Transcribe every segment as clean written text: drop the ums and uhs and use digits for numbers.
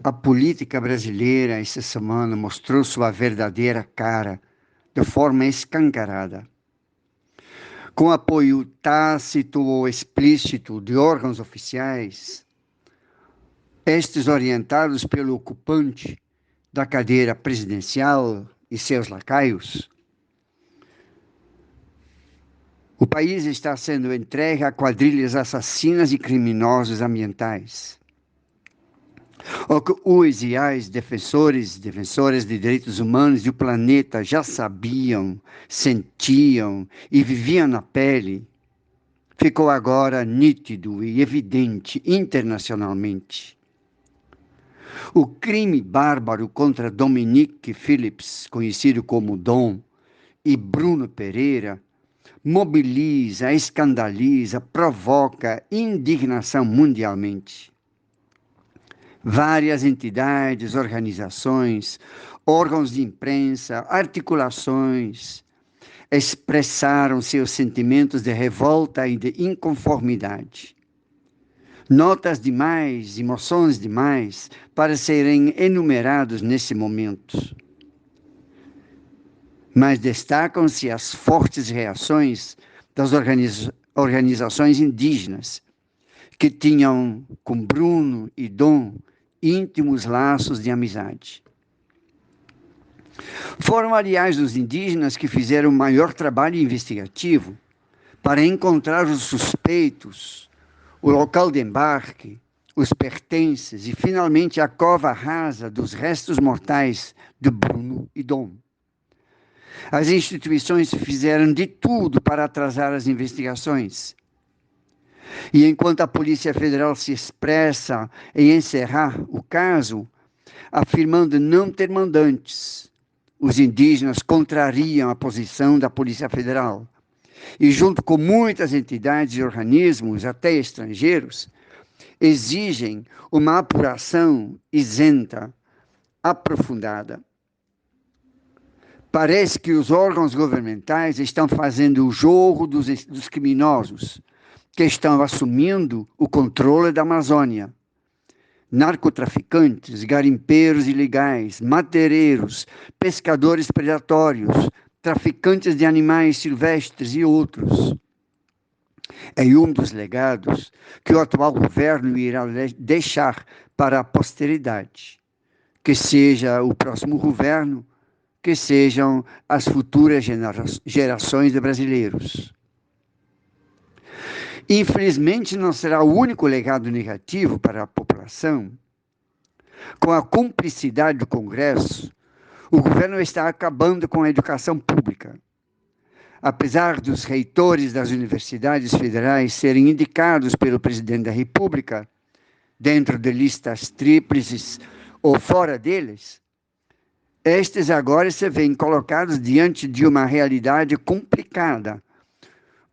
A política brasileira essa semana mostrou sua verdadeira cara de forma escancarada. Com apoio tácito ou explícito de órgãos oficiais, estes orientados pelo ocupante da cadeira presidencial e seus lacaios, o país está sendo entregue a quadrilhas assassinas e criminosos ambientais. O que os e as defensoras de direitos humanos do planeta já sabiam, sentiam e viviam na pele, ficou agora nítido e evidente internacionalmente. O crime bárbaro contra Dominique Phillips, conhecido como Dom, e Bruno Pereira, mobiliza, escandaliza, provoca indignação mundialmente. Várias entidades, organizações, órgãos de imprensa, articulações expressaram seus sentimentos de revolta e de inconformidade. Notas demais, emoções demais para serem enumerados nesse momento. Mas destacam-se as fortes reações das organizações indígenas, que tinham com Bruno e Dom íntimos laços de amizade. Foram, aliás, os indígenas que fizeram o maior trabalho investigativo para encontrar os suspeitos, o local de embarque, os pertences e, finalmente, a cova rasa dos restos mortais de Bruno e Dom. As instituições fizeram de tudo para atrasar as investigações. E enquanto a Polícia Federal se expressa em encerrar o caso, afirmando não ter mandantes, os indígenas contrariam a posição da Polícia Federal. E junto com muitas entidades e organismos, até estrangeiros, exigem uma apuração isenta, aprofundada. Parece que os órgãos governamentais estão fazendo o jogo dos criminosos, que estão assumindo o controle da Amazônia. Narcotraficantes, garimpeiros ilegais, madeireiros, pescadores predatórios, traficantes de animais silvestres e outros. É um dos legados que o atual governo irá deixar para a posteridade. Que seja o próximo governo, que sejam as futuras gerações de brasileiros. Infelizmente, não será o único legado negativo para a população. Com a cumplicidade do Congresso, o governo está acabando com a educação pública. Apesar dos reitores das universidades federais serem indicados pelo presidente da República, dentro de listas tríplices ou fora deles, estes agora se veem colocados diante de uma realidade complicada,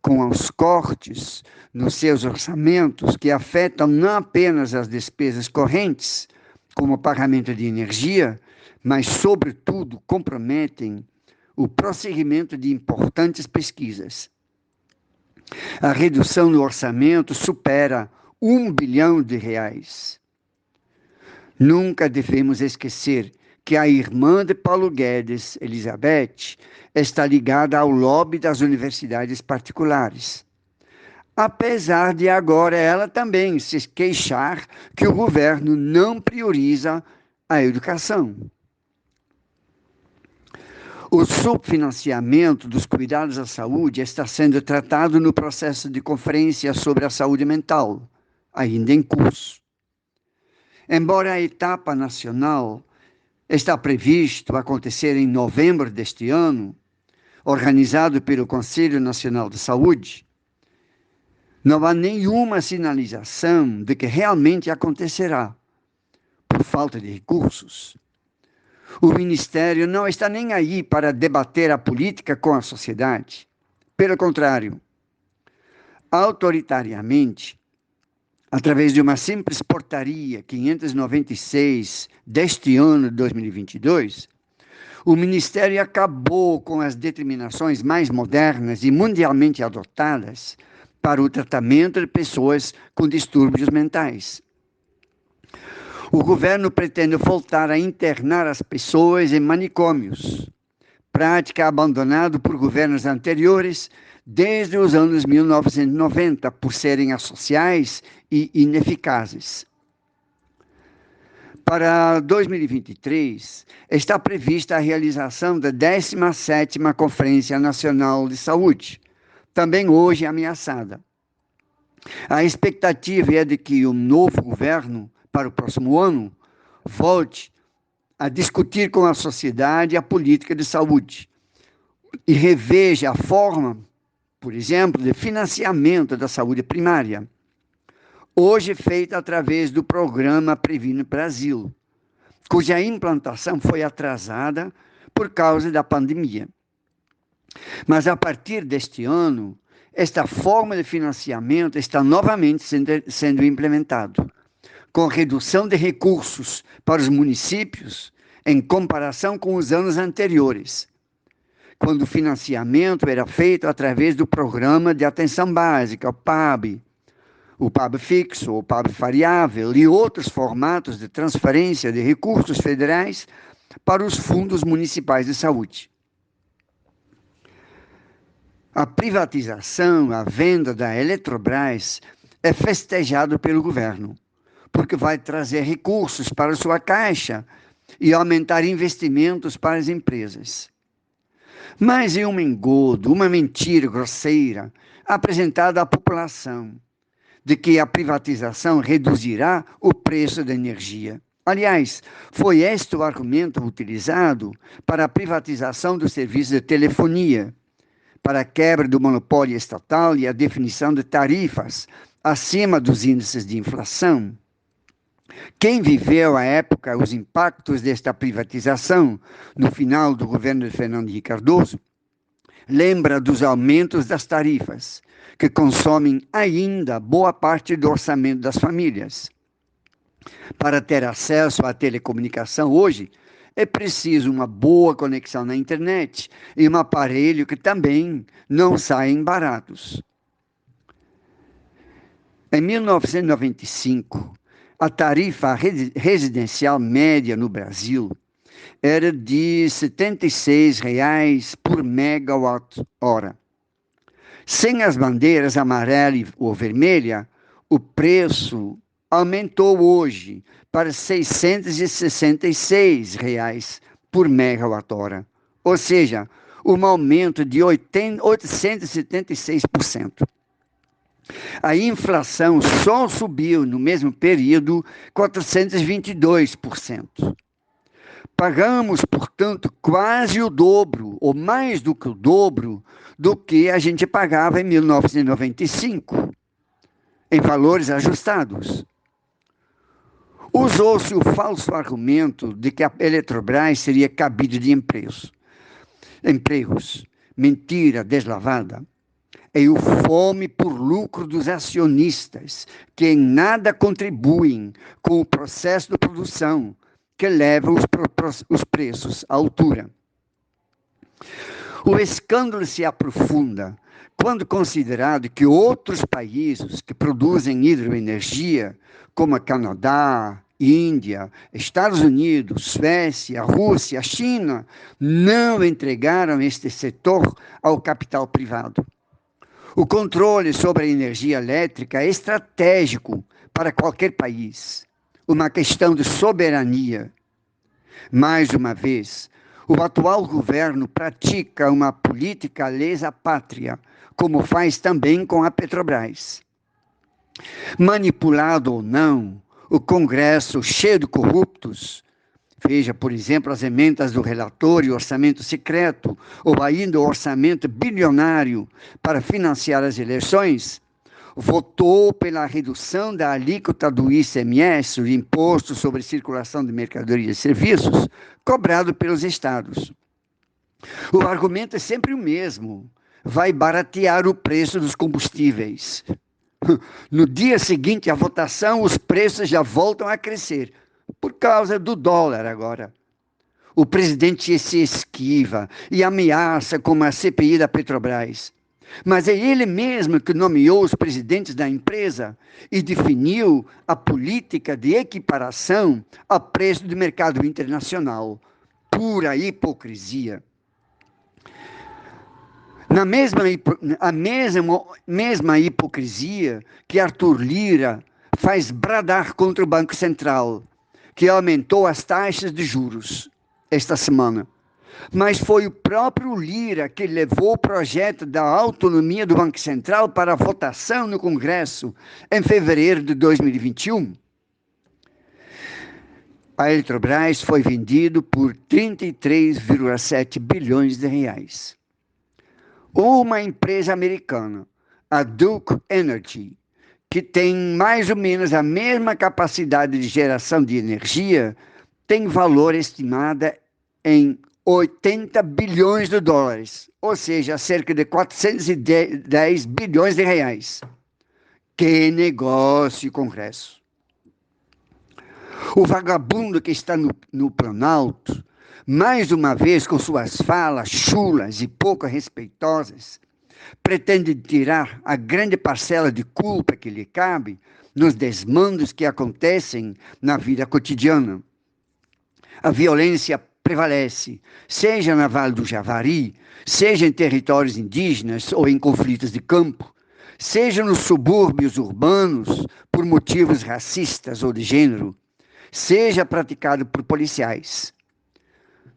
com os cortes nos seus orçamentos que afetam não apenas as despesas correntes, como o pagamento de energia, mas, sobretudo, comprometem o prosseguimento de importantes pesquisas. A redução no orçamento supera R$ 1 bilhão. Nunca devemos esquecer que a irmã de Paulo Guedes, Elizabeth, está ligada ao lobby das universidades particulares. Apesar de agora ela também se queixar que o governo não prioriza a educação. O subfinanciamento dos cuidados à saúde está sendo tratado no processo de conferência sobre a saúde mental, ainda em curso. Embora a etapa nacional está previsto acontecer em novembro deste ano, organizado pelo Conselho Nacional de Saúde, não há nenhuma sinalização de que realmente acontecerá, por falta de recursos. O Ministério não está nem aí para debater a política com a sociedade. Pelo contrário, autoritariamente, através de uma simples portaria 596 deste ano de 2022, o Ministério acabou com as determinações mais modernas e mundialmente adotadas para o tratamento de pessoas com distúrbios mentais. O governo pretende voltar a internar as pessoas em manicômios, prática abandonada por governos anteriores desde os anos 1990, por serem associais e ineficazes. Para 2023, está prevista a realização da 17ª Conferência Nacional de Saúde, também hoje ameaçada. A expectativa é de que o novo governo, para o próximo ano, volte a discutir com a sociedade a política de saúde e reveja a forma, por exemplo, de financiamento da saúde primária, hoje feita através do programa Previne Brasil, cuja implantação foi atrasada por causa da pandemia. Mas a partir deste ano, esta forma de financiamento está novamente sendo implementado, com redução de recursos para os municípios em comparação com os anos anteriores, quando o financiamento era feito através do Programa de Atenção Básica, o PAB fixo, o PAB variável e outros formatos de transferência de recursos federais para os fundos municipais de saúde. A privatização, a venda da Eletrobras é festejado pelo governo, porque vai trazer recursos para sua caixa e aumentar investimentos para as empresas. Mas é um engodo, uma mentira grosseira apresentada à população, de que a privatização reduzirá o preço da energia. Aliás, foi este o argumento utilizado para a privatização do serviço de telefonia, para a quebra do monopólio estatal e a definição de tarifas acima dos índices de inflação. Quem viveu à época os impactos desta privatização no final do governo de Fernando Henrique Cardoso, lembra dos aumentos das tarifas, que consomem ainda boa parte do orçamento das famílias. Para ter acesso à telecomunicação hoje, é preciso uma boa conexão na internet e um aparelho que também não saem baratos. Em 1995, a tarifa residencial média no Brasil era de R$ 76,00 por megawatt-hora. Sem as bandeiras amarela ou vermelha, o preço aumentou hoje para R$ 666,00 por megawatt-hora, ou seja, um aumento de 876%. A inflação só subiu no mesmo período 422%. Pagamos, portanto, quase o dobro, ou mais do que o dobro, do que a gente pagava em 1995, em valores ajustados. Usou-se o falso argumento de que a Eletrobras seria cabide de empregos. Mentira deslavada. É o fome por lucro dos acionistas, que em nada contribuem com o processo de produção, que leva os preços à altura. O escândalo se aprofunda quando considerado que outros países que produzem hidroenergia, como Canadá, Índia, Estados Unidos, Suécia, Rússia, China, não entregaram este setor ao capital privado. O controle sobre a energia elétrica é estratégico para qualquer país, uma questão de soberania. Mais uma vez, o atual governo pratica uma política lesa pátria, como faz também com a Petrobras. Manipulado ou não, o Congresso, cheio de corruptos, veja, por exemplo, as emendas do relator e orçamento secreto, ou ainda o orçamento bilionário para financiar as eleições, votou pela redução da alíquota do ICMS, o Imposto sobre Circulação de Mercadorias e Serviços, cobrado pelos estados. O argumento é sempre o mesmo: vai baratear o preço dos combustíveis. No dia seguinte à votação, os preços já voltam a crescer, por causa do dólar agora. O presidente se esquiva e ameaça com a CPI da Petrobras. Mas é ele mesmo que nomeou os presidentes da empresa e definiu a política de equiparação a preço do mercado internacional. Pura hipocrisia. A mesma hipocrisia que Arthur Lira faz bradar contra o Banco Central, que aumentou as taxas de juros esta semana. Mas foi o próprio Lira que levou o projeto da autonomia do Banco Central para a votação no Congresso em fevereiro de 2021. A Eletrobras foi vendido por 33,7 bilhões de reais. Uma empresa americana, a Duke Energy, que tem mais ou menos a mesma capacidade de geração de energia, tem valor estimado em 80 bilhões de dólares, ou seja, cerca de 410 bilhões de reais. Que negócio, Congresso! O vagabundo que está no Planalto, mais uma vez com suas falas chulas e pouco respeitosas, pretende tirar a grande parcela de culpa que lhe cabe nos desmandos que acontecem na vida cotidiana. A violência prevalece, seja na Vale do Javari, seja em territórios indígenas ou em conflitos de campo, seja nos subúrbios urbanos por motivos racistas ou de gênero, seja praticado por policiais.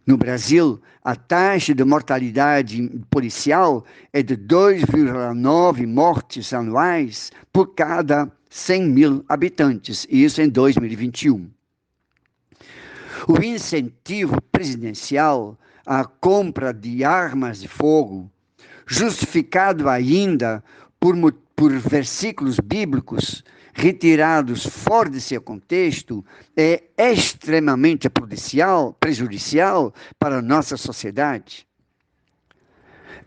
No Brasil, a taxa de mortalidade policial é de 2,9 mortes anuais por cada 100 mil habitantes, isso em 2021. O incentivo presidencial à compra de armas de fogo, justificado ainda por versículos bíblicos retirados fora de seu contexto, é extremamente prejudicial para a nossa sociedade.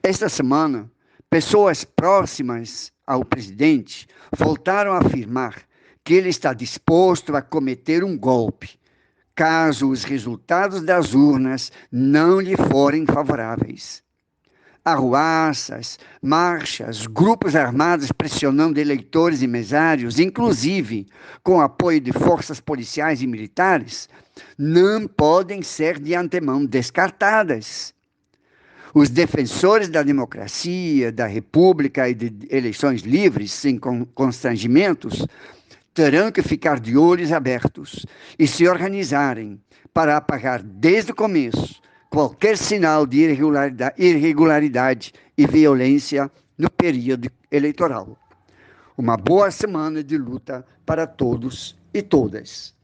Esta semana, pessoas próximas ao presidente voltaram a afirmar que ele está disposto a cometer um golpe, caso os resultados das urnas não lhe forem favoráveis. Arruaças, marchas, grupos armados pressionando eleitores e mesários, inclusive com apoio de forças policiais e militares, não podem ser de antemão descartadas. Os defensores da democracia, da república e de eleições livres, sem constrangimentos, terão que ficar de olhos abertos e se organizarem para apagar desde o começo qualquer sinal de irregularidade e violência no período eleitoral. Uma boa semana de luta para todos e todas.